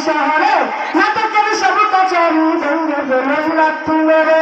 শহরে নাটকের সব কাছারি ভেঙে ফেলেন লাঠি মেরে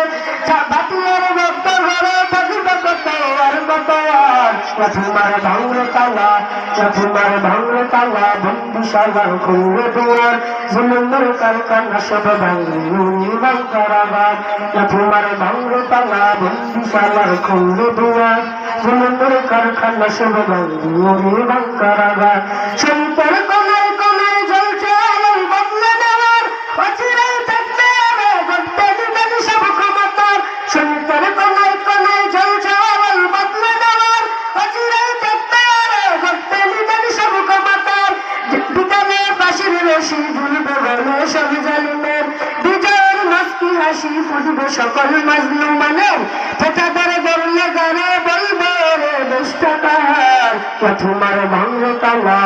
বাতিলের ভক্ত ঘরে থাকিবে কত আর কত আর লাঠিমার ভাঙরে তালা লাঠিমার ভাঙরে তালা বন্দিশালার খুলবে দুয়ার জমিনের কারখানা সব ভাঙে কারাগার লাঠিমার ভাঙরে তালা বন্দিশালার খুলবে দুয়ার জমিনের কারখানা সব ভাঙে কারাগার শরীফের কোনায় কোনায় জ্বলছে আলোয় বদলে নেওয়ার অচিরেই থাকতে হবে গড়তে দিবেন সব ক্ষমতার শরীফের কোনায় কোনায় জ্বলছে আলোয় বদলে নেওয়ার অচিরেই থাকতে হবে গড়তে দিবেন সব ক্ষমতার বিকালে বাঁশির রশি ঝুলবে গলে সব জালিমের বিজয়ের মস্তি হাসি ফুটবে সকল মাজলুমানের ফেটাদার গড়লে গানে বলবে রে দেশটা কাহার লাঠিমার ভাঙরে তালা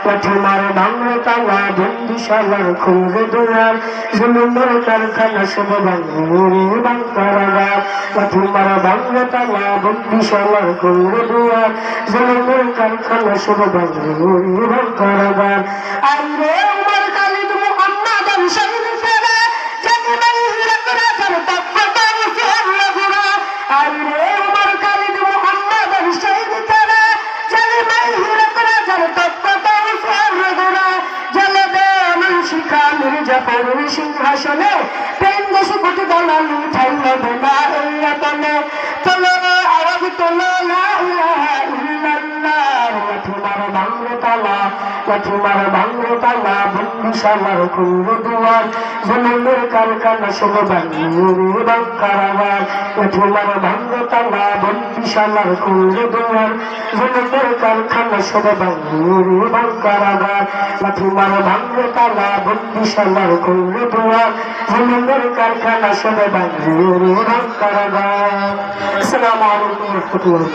লাঠিমার ভাঙরে তালা বন্দিশালার খুলবে দুয়ার জমিনের কারখানা সব ভাঙে কারাগার লাঠিমার ভাঙরে তালা বন্দিশালার খুলবে দুয়ার জমিনের কারখানা সব ভাঙে কারাগার আইরে উমর খালিদ মুহাম্মদ শহীদ ফেরা জানি নাই হিরক রাজার তপ্পতা মুসিহার লগুরা আইরে উমর খালিদ মুহাম্মদ শহীদ ফেরা জানি নাই হিরক রাজার তপ্পতা মুসিহার লগুরা জলে দে মুন্সিখা মির্জাপুরের সিংহাসনে প্রেম দেশে কোটি দলালি ঠাইলে দেনা এই রতনে তোলো আওয়াজ তোলো লা ইলাহা ইল্লাল্লাহ লাঠিমার ভাঙরে তালা লাঠিমার ভাঙরে তালা বন্দিশালার খুলবে দুয়ার জমিনের কারখানা সব ভাঙে কারাগার লাঠিমার ভাঙরে তালা বন্দিশালার খুলবে দুয়ার জমিনের কারখানা সব ভাঙে কারাগার লাঠিমার ভাঙরে তালা বন্দিশালার খুলবে দুয়ার জমিনের কারখানা সব ভাঙে কারাগার। আসসালামু আলাইকুম ওয়া রাহমাতুল্লাহ।